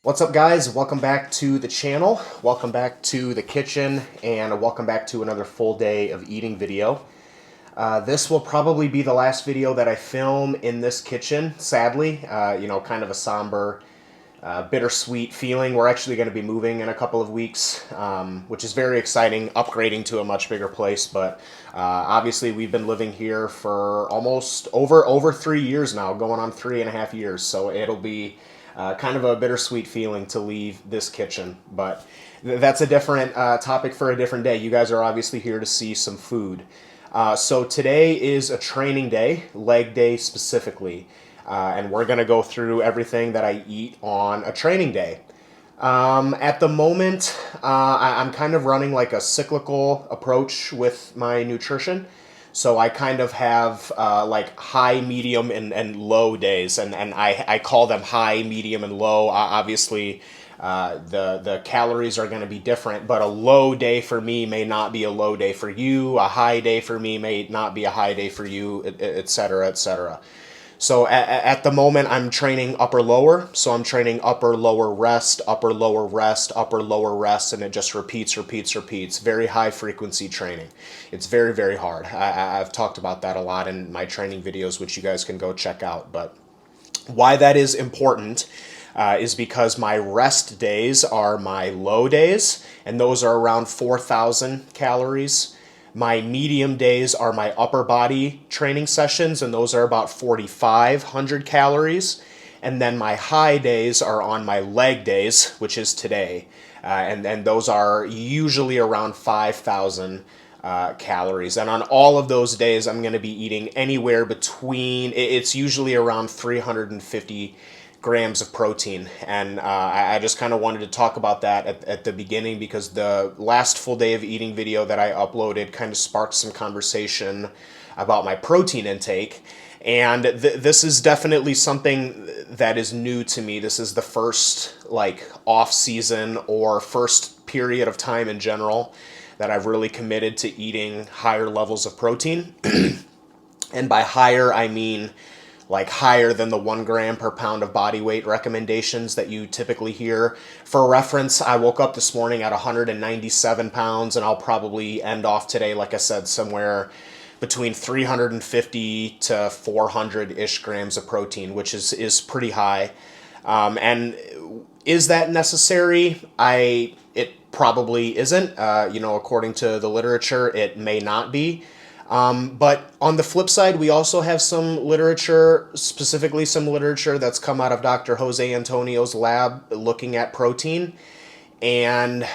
What's up, guys? Welcome back to the channel. Welcome back to the kitchen, and welcome back to another full day of eating video. This will probably be the last video that I film in this kitchen, sadly. Kind of a somber, bittersweet feeling. We're actually going to be moving in a couple of weeks, which is very exciting, upgrading to a much bigger place. But obviously, we've been living here for almost over 3 years now, going on 3.5 years. So it'll be kind of a bittersweet feeling to leave this kitchen. But that's a different topic for a different day. You guys are obviously here to see some food. So today is a training day, leg day specifically. And we're going to go through everything that I eat on a training day. At the moment, I'm kind of running like a cyclical approach with my nutrition. So I kind of have like high, medium, and low days, and I call them high, medium, and low. Obviously, the calories are going to be different, but a low day for me may not be a low day for you. A high day for me may not be a high day for you, etc., etc. So at the moment, I'm training upper lower. So I'm training upper lower rest, upper lower rest, upper lower rest, and it just repeats, repeats, repeats. Very high frequency training. It's very, very hard. I've talked about that a lot in my training videos, which you guys can go check out. But why that is important is because my rest days are my low days, and those are around 4,000 calories. My medium days are my upper body training sessions, and those are about 4,500 calories. And then my high days are on my leg days, which is today. And those are usually around 5,000 calories. And on all of those days, I'm going to be eating anywhere between, it's usually around 350 grams of protein. And I just kind of wanted to talk about that at the beginning, because the last full day of eating video that I uploaded kind of sparked some conversation about my protein intake. And this is definitely something that is new to me. This is the first like off season or first period of time in general that I've really committed to eating higher levels of protein. And by higher, I mean like higher than the 1 gram per pound of body weight recommendations that you typically hear. For reference, I woke up this morning at 197 pounds, and I'll probably end off today, like I said, somewhere between 350 to 400-ish grams of protein, which is pretty high. And is that necessary? It probably isn't. According to the literature, it may not be. But on the flip side, we also have some literature, specifically some literature that's come out of Dr. Jose Antonio's lab looking at protein. And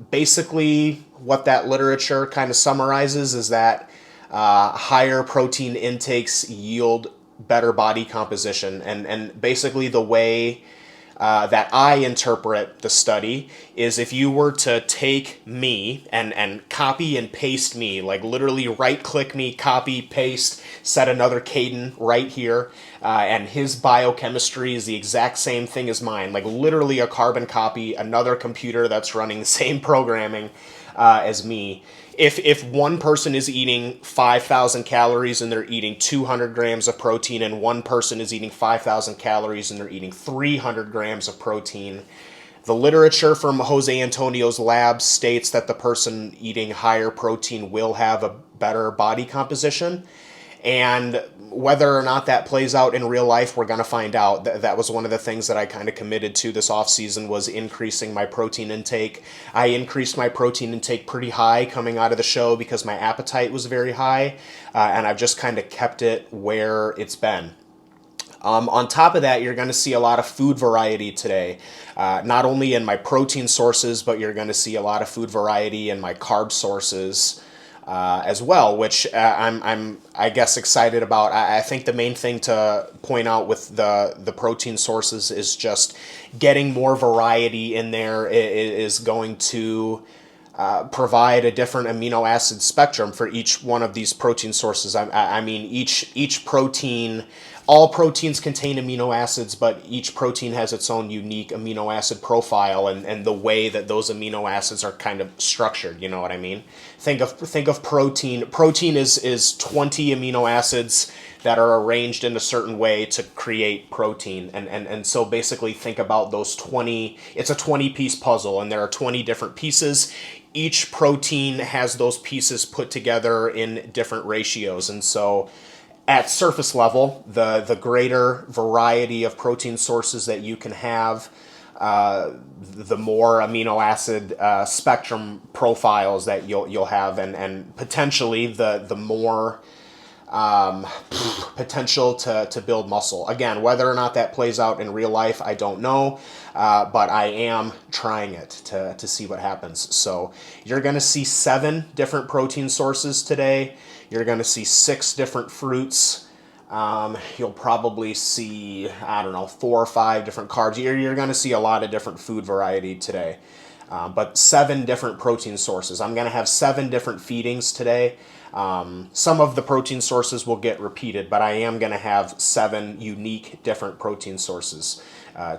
basically, what that literature kind of summarizes is that higher protein intakes yield better body composition. And basically, the way that I interpret the study is, if you were to take me and copy and paste me, like literally right click me, copy, paste, set another Caidin right here, and his biochemistry is the exact same thing as mine, like literally a carbon copy, another computer that's running the same programming as me. If one person is eating 5,000 calories and they're eating 200 grams of protein, and one person is eating 5,000 calories and they're eating 300 grams of protein, the literature from Jose Antonio's lab states that the person eating higher protein will have a better body composition. And whether or not that plays out in real life, we're going to find out. That was one of the things that I kind of committed to this off season, was increasing my protein intake. I increased my protein intake pretty high coming out of the show because my appetite was very high, and I've just kind of kept it where it's been. On top of that, you're going to see a lot of food variety today, not only in my protein sources, but you're going to see a lot of food variety in my carb sources as well, which I guess excited about. I think the main thing to point out with the protein sources is just getting more variety in there is going to provide a different amino acid spectrum for each one of these protein sources. I mean, each protein all proteins contain amino acids, but each protein has its own unique amino acid profile, and the way that those amino acids are kind of structured. You know what I mean? Think of protein. Protein is 20 amino acids that are arranged in a certain way to create protein. And so basically think about those 20, it's a 20-piece puzzle, and there are 20 different pieces. Each protein has those pieces put together in different ratios. And so at surface level, the greater variety of protein sources that you can have, the more amino acid spectrum profiles that you'll have, and potentially the more potential to build muscle. Again, whether or not that plays out in real life, I don't know, but I am trying it to see what happens. So you're going to see 7 different protein sources today. You're going to see 6 different fruits. You'll probably see, I don't know, 4 or 5 different carbs. You're going to see a lot of different food variety today. But 7 different protein sources. I'm going to have 7 different feedings today. Some of the protein sources will get repeated, but I am going to have 7 unique different protein sources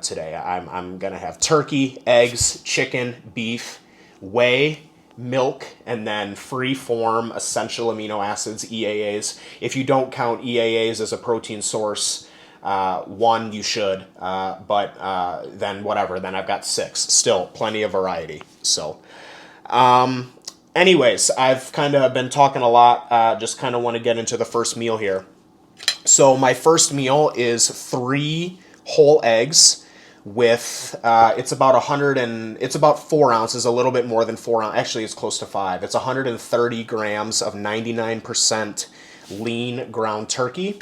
today. I'm going to have turkey, eggs, chicken, beef, whey, milk, and then free-form essential amino acids, EAAs. If you don't count EAAs as a protein source, one you should, but then whatever, then I've got 6. Still plenty of variety. So anyways, I've kind of been talking a lot, just kind of want to get into the first meal here. So my first meal is 3 whole eggs with, it's about 4 ounces, a little bit more than 4 ounces. Actually, it's close to 5. It's 130 grams of 99% lean ground turkey.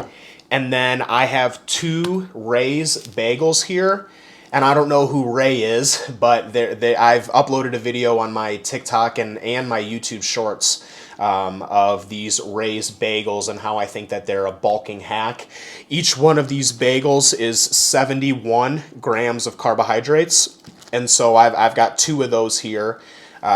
And then I have 2 Ray's bagels here. And I don't know who Ray is, but I've uploaded a video on my TikTok and my YouTube shorts of these Ray's bagels and how I think that they're a bulking hack. Each one of these bagels is 71 grams of carbohydrates. And so I've got 2 of those here.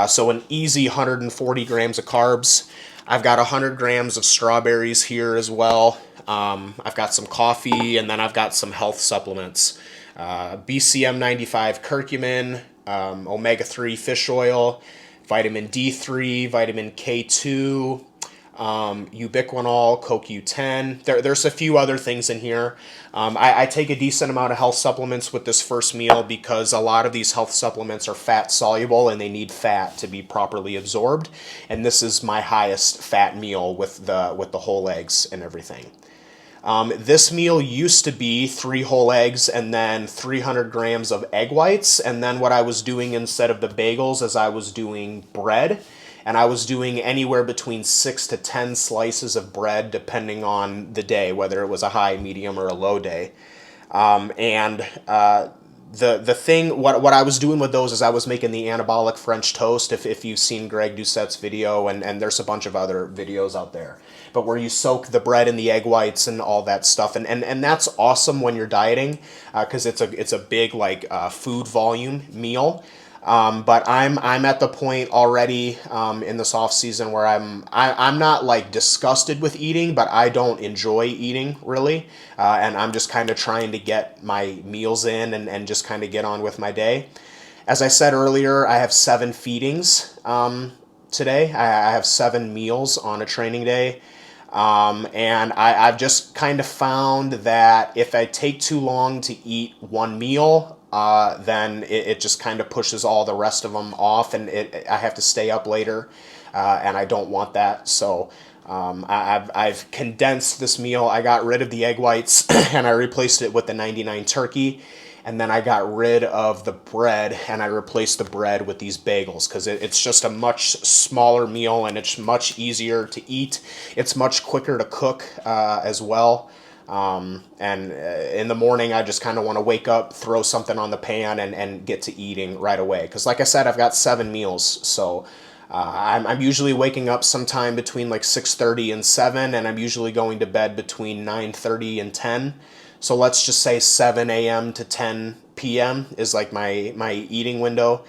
So an easy 140 grams of carbs. I've got 100 grams of strawberries here as well. I've got some coffee, and then I've got some health supplements. BCM 95 curcumin, omega-3 fish oil, vitamin D3, vitamin K2, ubiquinol, CoQ10. There's a few other things in here. I take a decent amount of health supplements with this first meal because a lot of these health supplements are fat soluble and they need fat to be properly absorbed. And this is my highest fat meal with the whole eggs and everything. This meal used to be 3 whole eggs and then 300 grams of egg whites. And then what I was doing instead of the bagels is I was doing bread. And I was doing anywhere between 6 to 10 slices of bread depending on the day, whether it was a high, medium, or a low day. The thing, what I was doing with those is I was making the anabolic French toast, if you've seen Greg Doucette's video, and there's a bunch of other videos out there. But where you soak the bread in the egg whites and all that stuff. And that's awesome when you're dieting, because it's a big food volume meal. But I'm at the point already in this off season where I'm not disgusted with eating, but I don't enjoy eating really, and I'm just kind of trying to get my meals in and just kind of get on with my day. As I said earlier, I have 7 feedings today. I have 7 meals on a training day. And I've just kind of found that if I take too long to eat one meal, then it just kind of pushes all the rest of them off, and I have to stay up later, and I don't want that. So I've condensed this meal. I got rid of the egg whites and I replaced it with the 99 turkey. And then I got rid of the bread and I replaced the bread with these bagels because it's just a much smaller meal and it's much easier to eat. It's much quicker to cook as well. And in the morning, I just kind of want to wake up, throw something on the pan and get to eating right away. Because like I said, I've got 7 meals. So I'm usually waking up sometime between 6:30 and 7, and I'm usually going to bed between 9:30 and 10. So let's just say 7 a.m. to 10 p.m. is my eating window.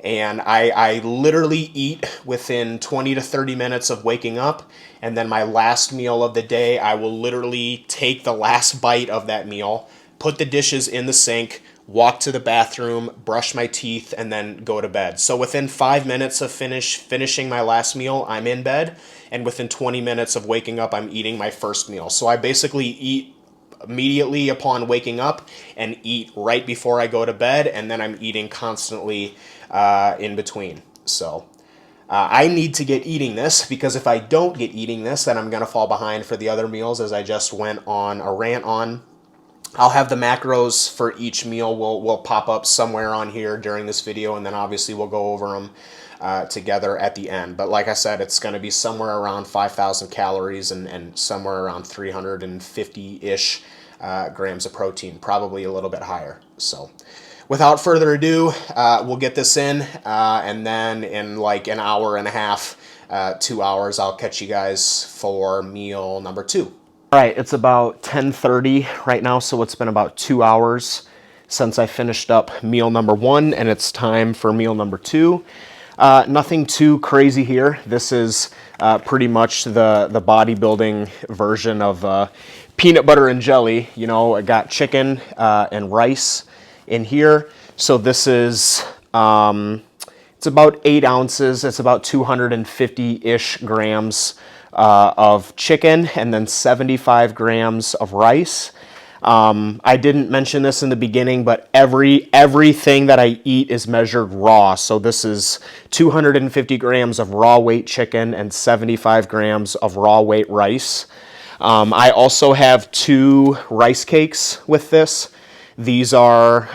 And I literally eat within 20 to 30 minutes of waking up. And then my last meal of the day, I will literally take the last bite of that meal, put the dishes in the sink, walk to the bathroom, brush my teeth, and then go to bed. So within 5 minutes of finishing my last meal, I'm in bed. And within 20 minutes of waking up, I'm eating my first meal. So I basically eat immediately upon waking up and eat right before I go to bed, and then I'm eating constantly in between. So I need to get eating this, because if I don't get eating this, then I'm going to fall behind for the other meals, as I just went on a rant on. I'll have the macros for each meal will pop up somewhere on here during this video, and then obviously we'll go over them together at the end. But like I said, it's going to be somewhere around 5,000 calories and somewhere around 350-ish grams of protein, probably a little bit higher. So without further ado, we'll get this in, and then in like an hour and a half, 2 hours, I'll catch you guys for meal number 2. All right, it's about 10:30 right now, so it's been about 2 hours since I finished up meal number 1, and it's time for meal number 2. Nothing too crazy here. This is pretty much the bodybuilding version of peanut butter and jelly. You know, I got chicken and rice in here. So this is, it's about 8 ounces. It's about 250-ish grams of chicken, and then 75 grams of rice. I didn't mention this in the beginning, but everything that I eat is measured raw. So this is 250 grams of raw weight chicken and 75 grams of raw weight rice. I also have 2 rice cakes with this. These are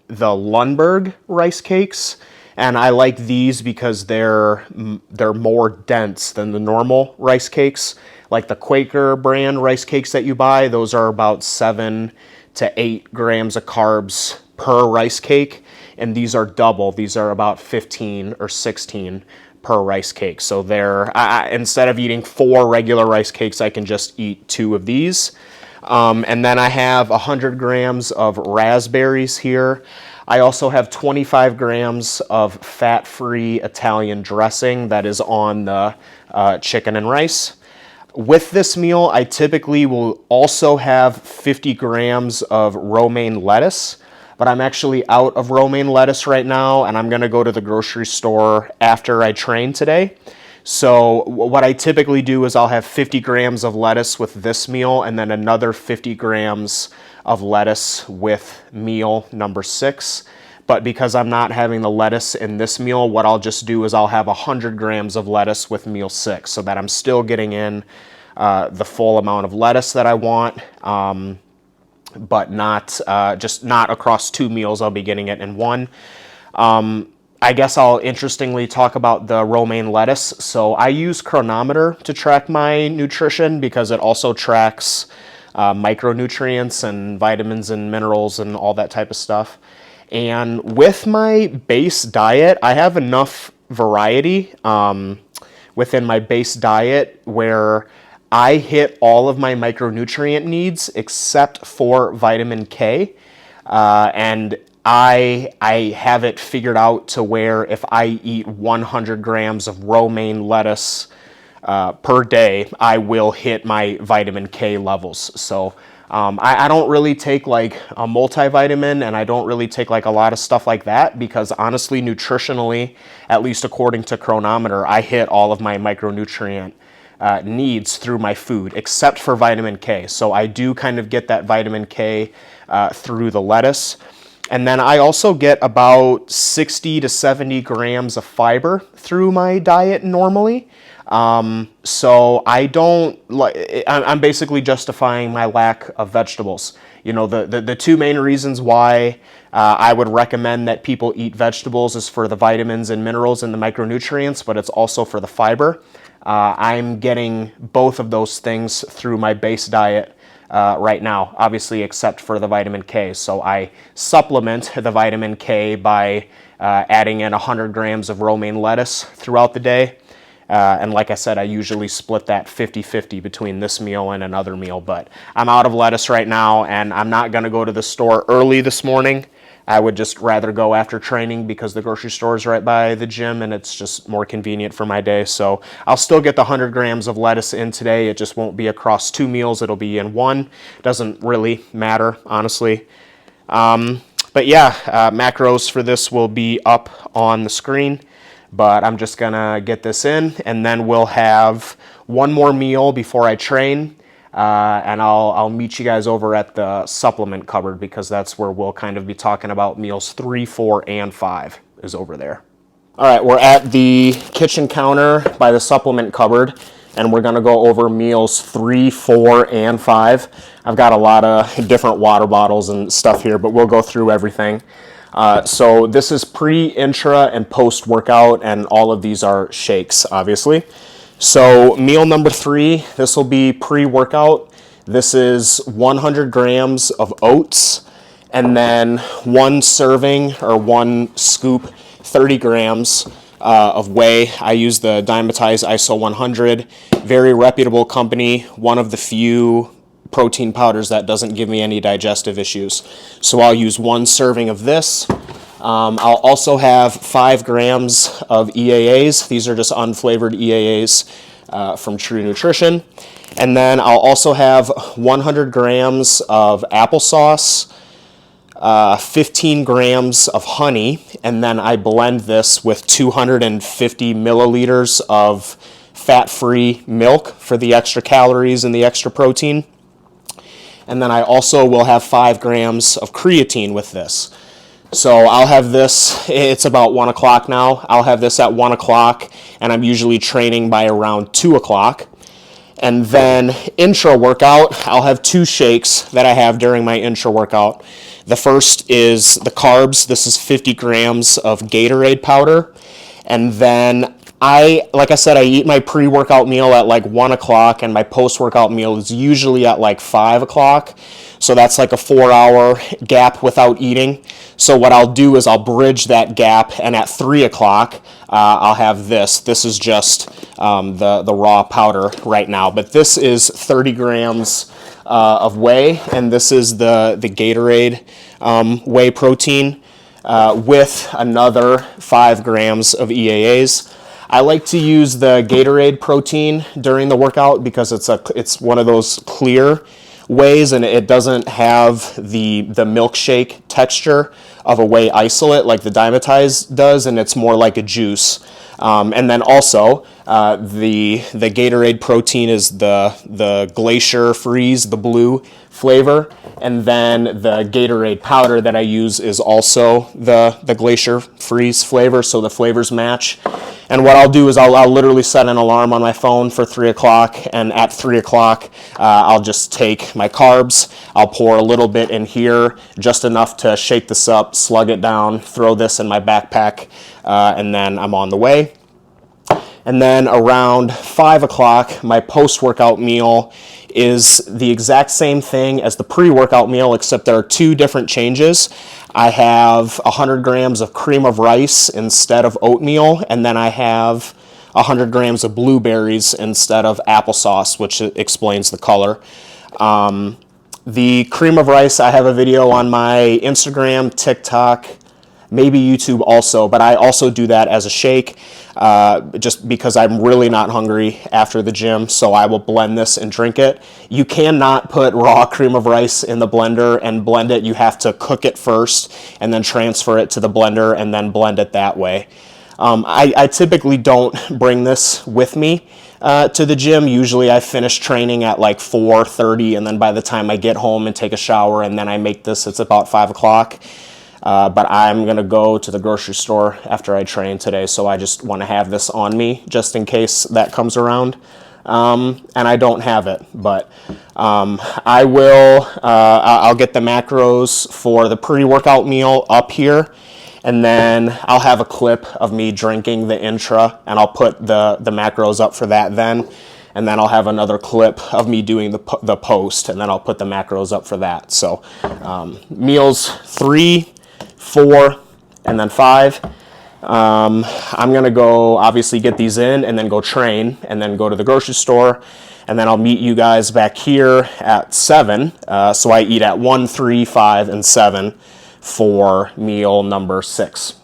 the Lundberg rice cakes. And I like these because they're more dense than the normal rice cakes. Like the Quaker brand rice cakes that you buy, those are about 7 to 8 grams of carbs per rice cake. And these are double. These are about 15 or 16 per rice cake. So they're, instead of eating 4 regular rice cakes, I can just eat 2 of these. And then I have 100 grams of raspberries here. I also have 25 grams of fat-free Italian dressing that is on the chicken and rice. With this meal, I typically will also have 50 grams of romaine lettuce, but I'm actually out of romaine lettuce right now, and I'm going to go to the grocery store after I train today. So what I typically do is I'll have 50 grams of lettuce with this meal, and then another 50 grams of lettuce with meal number 6. But because I'm not having the lettuce in this meal, what I'll just do is I'll have 100 grams of lettuce with meal 6, so that I'm still getting in the full amount of lettuce that I want, but not just not across 2 meals. I'll be getting it in 1. I guess I'll interestingly talk about the romaine lettuce. So I use Chronometer to track my nutrition, because it also tracks micronutrients and vitamins and minerals and all that type of stuff. And with my base diet, I have enough variety within my base diet where I hit all of my micronutrient needs except for vitamin K. And I have it figured out to where if I eat 100 grams of romaine lettuce per day, I will hit my vitamin K levels. So I don't really take like a multivitamin, and I don't really take like a lot of stuff like that, because honestly, nutritionally, at least according to Chronometer, I hit all of my micronutrient needs through my food, except for vitamin K. So I do kind of get that vitamin K through the lettuce. And then I also get about 60 to 70 grams of fiber through my diet normally. So I don't like, I'm basically justifying my lack of vegetables. You know, the 2 main reasons why I would recommend that people eat vegetables is for the vitamins and minerals and the micronutrients, but it's also for the fiber. I'm getting both of those things through my base diet right now, obviously except for the vitamin K. So I supplement the vitamin K by adding in 100 grams of romaine lettuce throughout the day. And like I said, I usually split that 50-50 between this meal and another meal. But I'm out of lettuce right now, and I'm not going to go to the store early this morning. I would just rather go after training because the grocery store is right by the gym and it's just more convenient for my day. So I'll still get the 100 grams of lettuce in today. It just won't be across 2 meals. It'll be in one. Doesn't really matter, honestly. But yeah, macros for this will be up on the screen. But I'm just gonna get this in, and then we'll have one more meal before I train, and I'll meet you guys over at the supplement cupboard, because that's where we'll kind of be talking about meals 3, 4, and 5 is over there. All right, we're at the kitchen counter by the supplement cupboard, and we're gonna go over meals 3, 4, and 5. I've got a lot of different water bottles and stuff here, but we'll go through everything. So this is pre, intra, and post-workout, and all of these are shakes, obviously. So meal number 3, this will be pre-workout. This is 100 grams of oats, and then 1 serving or 1 scoop, 30 grams of whey. I use the Diagnose ISO 100, very reputable company, one of the few protein powders that doesn't give me any digestive issues. So I'll use 1 serving of this. I'll also have 5 grams of EAAs. These are just unflavored EAAs from True Nutrition. And then I'll also have 100 grams of applesauce, 15 grams of honey, and then I blend this with 250 milliliters of fat-free milk for the extra calories and the extra protein. And then I also will have 5 grams of creatine with this. So I'll have this, it's about 1 o'clock now. I'll have this at 1 o'clock, and I'm usually training by around 2 o'clock. And then intra workout, I'll have 2 shakes that I have during my intra workout. The first is the carbs. This is 50 grams of Gatorade powder. And then like I said, I eat my pre-workout meal at like 1 o'clock, and my post-workout meal is usually at like 5 o'clock. So that's like a 4-hour gap without eating. So what I'll do is I'll bridge that gap, and at 3 o'clock, I'll have this. This is just the raw powder right now. But this is 30 grams of whey, and this is the Gatorade whey protein with another 5 grams of EAAs. I like to use the Gatorade protein during the workout because it's one of those clear wheys, and it doesn't have the milkshake texture of a whey isolate like the Diagnose does, and it's more like a juice. And then also the Gatorade protein is the Glacier Freeze, the blue flavor, and then the Gatorade powder that I use is also the Glacier Freeze flavor, so the flavors match. And what I'll do is I'll literally set an alarm on my phone for 3 o'clock, and at 3 o'clock I'll just take my carbs, I'll pour a little bit in here, just enough to shake this up, slug it down, throw this in my backpack, and then I'm on the way. And then around 5 o'clock, my post-workout meal is the exact same thing as the pre-workout meal, except there are 2 different changes. I have 100 grams of cream of rice instead of oatmeal, and then I have 100 grams of blueberries instead of applesauce, which explains the color. The cream of rice, I have a video on my Instagram, TikTok, maybe YouTube also, but I also do that as a shake just because I'm really not hungry after the gym, so I will blend this and drink it. You cannot put raw cream of rice in the blender and blend it. You have to cook it first and then transfer it to the blender and then blend it that way. I typically don't bring this with me to the gym. Usually I finish training at like 4:30, and then by the time I get home and take a shower and then I make this, it's about 5 o'clock. But I'm going to go to the grocery store after I train today, so I just want to have this on me just in case that comes around. And I don't have it, but I'll get the macros for the pre-workout meal up here, and then I'll have a clip of me drinking the intra, and I'll put the macros up for that then. And then I'll have another clip of me doing the post, and then I'll put the macros up for that. So meals 3, 4, and then 5. I'm going to go obviously get these in and then go train and then go to the grocery store. And then I'll meet you guys back here at 7. So I eat at 1, 3, 5, and 7 for meal number 6.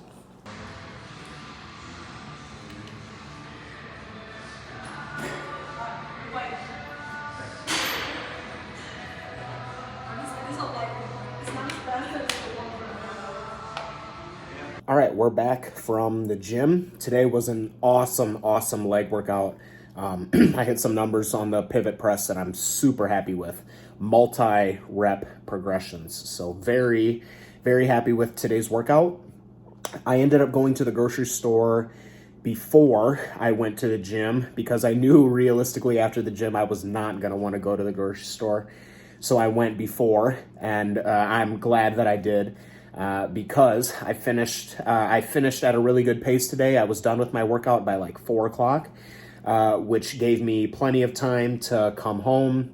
All right, we're back from the gym. Today was an awesome leg workout. I hit some numbers on the pivot press that I'm super happy with. Multi-rep progressions. So very happy with today's workout. I ended up going to the grocery store before I went to the gym because I knew realistically after the gym I was not going to want to go to the grocery store. So I went before, and I'm glad that I did because I finished at a really good pace today. I was done with my workout by like 4 o'clock, which gave me plenty of time to come home,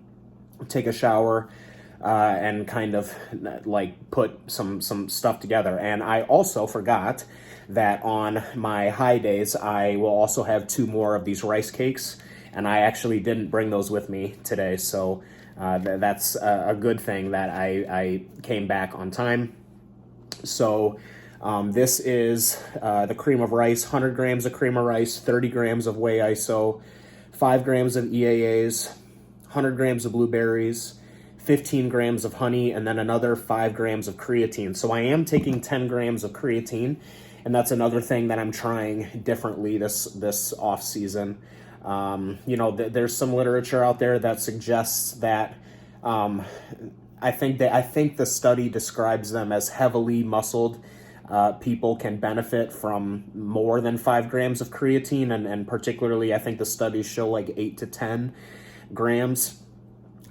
take a shower, and kind of like put some stuff together. And I also forgot that on my high days, I will also have 2 more of these rice cakes, and I actually didn't bring those with me today. So that's a good thing that I came back on time. So this is the cream of rice, 100 grams of cream of rice, 30 grams of whey iso, 5 grams of EAAs, 100 grams of blueberries, 15 grams of honey, and then another 5 grams of creatine. So I am taking 10 grams of creatine, and that's another thing that I'm trying differently this off season. There's some literature out there that suggests that I think the study describes them as heavily muscled people can benefit from more than 5 grams of creatine, and particularly I think the studies show like 8 to 10 grams.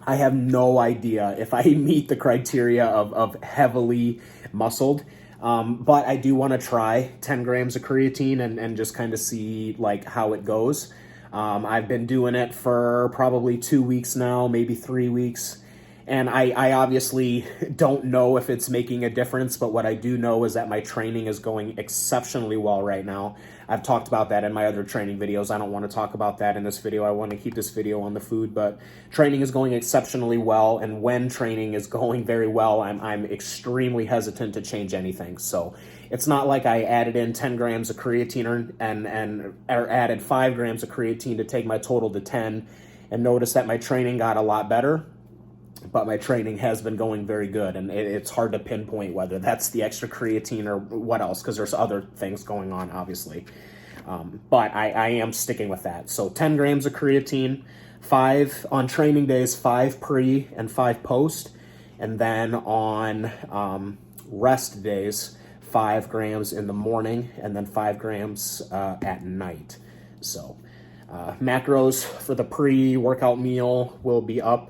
I have no idea if I meet the criteria of heavily muscled, but I do want to try 10 grams of creatine and just kind of see like how it goes. I've been doing it for probably 2 weeks now, maybe 3 weeks. And I obviously don't know if it's making a difference, but what I do know is that my training is going exceptionally well right now. I've talked about that in my other training videos. I don't want to talk about that in this video. I want to keep this video on the food, but training is going exceptionally well. And when training is going very well, I'm extremely hesitant to change anything. So it's not like I added in 10 grams of creatine or added 5 grams of creatine to take my total to 10 and notice that my training got a lot better. But my training has been going very good, and it's hard to pinpoint whether that's the extra creatine or what else, because there's other things going on, obviously. But I am sticking with that. So 10 grams of creatine, 5 on training days, 5 pre and 5 post, and then on rest days, 5 grams in the morning, and then 5 grams at night. So macros for the pre-workout meal will be up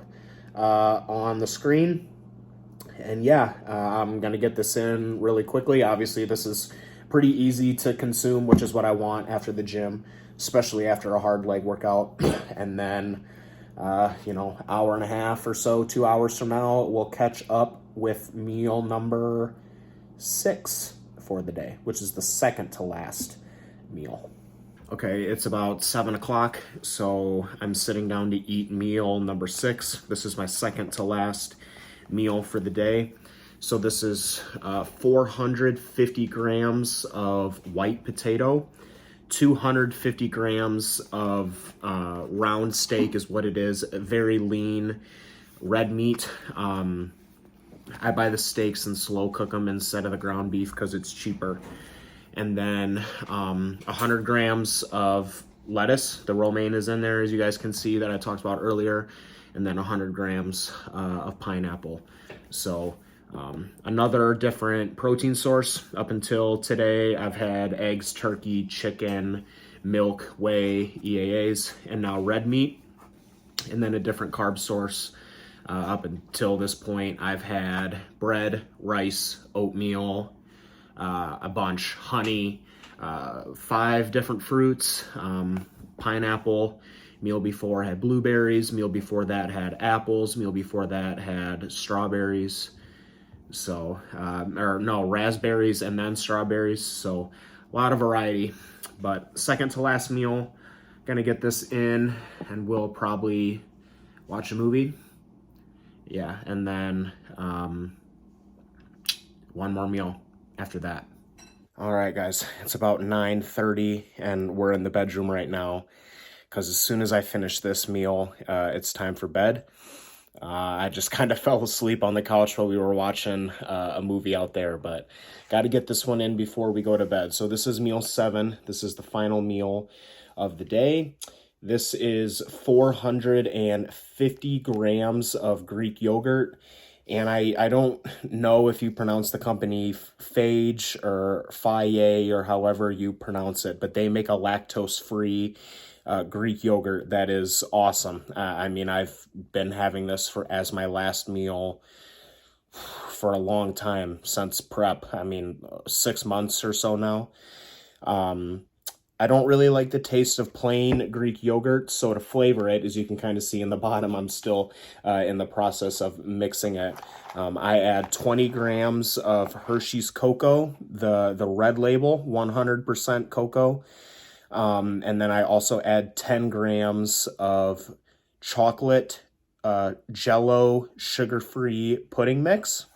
on the screen. And yeah, I'm gonna get this in really quickly. Obviously this is pretty easy to consume, which is what I want after the gym, especially after a hard leg workout. And then hour and a half or so, 2 hours from now, we'll catch up with meal number 6 for the day, which is the second to last meal. Okay, it's about 7 o'clock, so I'm sitting down to eat meal number 6. This is my second to last meal for the day. So this is 450 grams of white potato, 250 grams of round steak is what it is, very lean red meat. I buy the steaks and slow cook them instead of the ground beef because it's cheaper. And then 100 grams of lettuce. The romaine is in there, as you guys can see, that I talked about earlier. And then 100 grams of pineapple. So another different protein source. Up until today, I've had eggs, turkey, chicken, milk, whey, EAAs, and now red meat. And then a different carb source. Up until this point, I've had bread, rice, oatmeal, a bunch, honey, 5 different fruits, pineapple. Meal before had blueberries, meal before that had apples, meal before that had strawberries. So, raspberries and then strawberries. So a lot of variety, but second to last meal, gonna get this in and we'll probably watch a movie. Yeah, and then one more meal after that. All right, guys, it's about 9:30 and we're in the bedroom right now because as soon as I finish this meal, it's time for bed. I just kind of fell asleep on the couch while we were watching a movie out there, but got to get this one in before we go to bed. So this is meal 7. This is the final meal of the day. This is 450 grams of Greek yogurt. And I don't know if you pronounce the company Phage or Faye or however you pronounce it, but they make a lactose-free Greek yogurt that is awesome. I mean, I've been having this as my last meal for a long time, since prep. I mean, 6 months or so now. I don't really like the taste of plain Greek yogurt, so to flavor it, as you can kind of see in the bottom, I'm still in the process of mixing it. I add 20 grams of Hershey's cocoa, the red label, 100% cocoa. And then I also add 10 grams of chocolate Jell-O sugar-free pudding mix.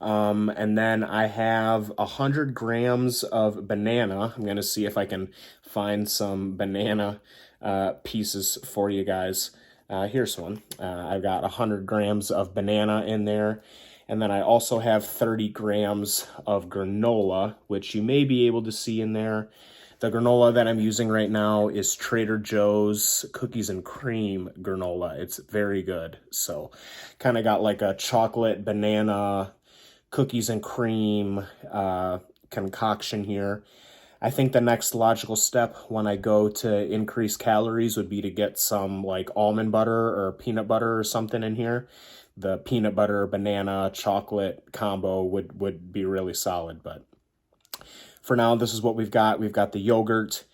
And then I have 100 grams of banana. I'm going to see if I can find some banana pieces for you guys. Here's one. I've got 100 grams of banana in there. And then I also have 30 grams of granola, which you may be able to see in there. The granola that I'm using right now is Trader Joe's cookies and cream granola. It's very good. So kind of got like a chocolate banana cookies and cream concoction here. I think the next logical step when I go to increase calories would be to get some like almond butter or peanut butter or something in here. The peanut butter banana chocolate combo would be really solid, but for now, this is what we've got. We've got the yogurt,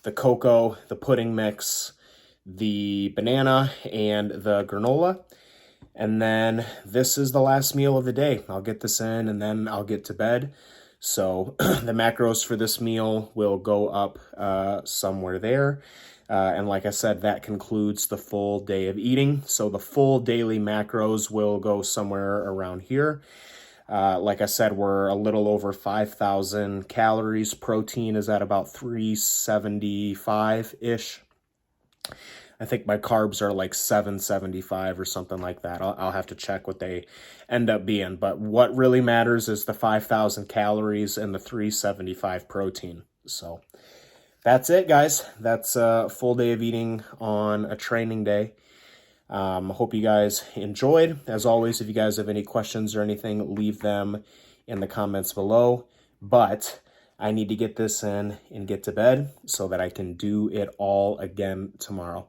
the cocoa, the pudding mix, the banana, and the granola. And then this is the last meal of the day. I'll get this in and then I'll get to bed. So the macros for this meal will go up somewhere there. And like I said, that concludes the full day of eating. So the full daily macros will go somewhere around here. Like I said, we're a little over 5,000 calories. Protein is at about 375-ish. I think my carbs are like 775 or something like that. I'll have to check what they end up being. But what really matters is the 5,000 calories and the 375 protein. So that's it, guys. That's a full day of eating on a training day. Hope you guys enjoyed. As always, if you guys have any questions or anything, leave them in the comments below. But I need to get this in and get to bed so that I can do it all again tomorrow.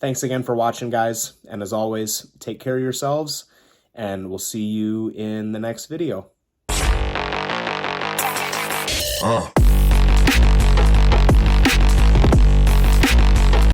Thanks again for watching, guys. And as always, take care of yourselves, and we'll see you in the next video.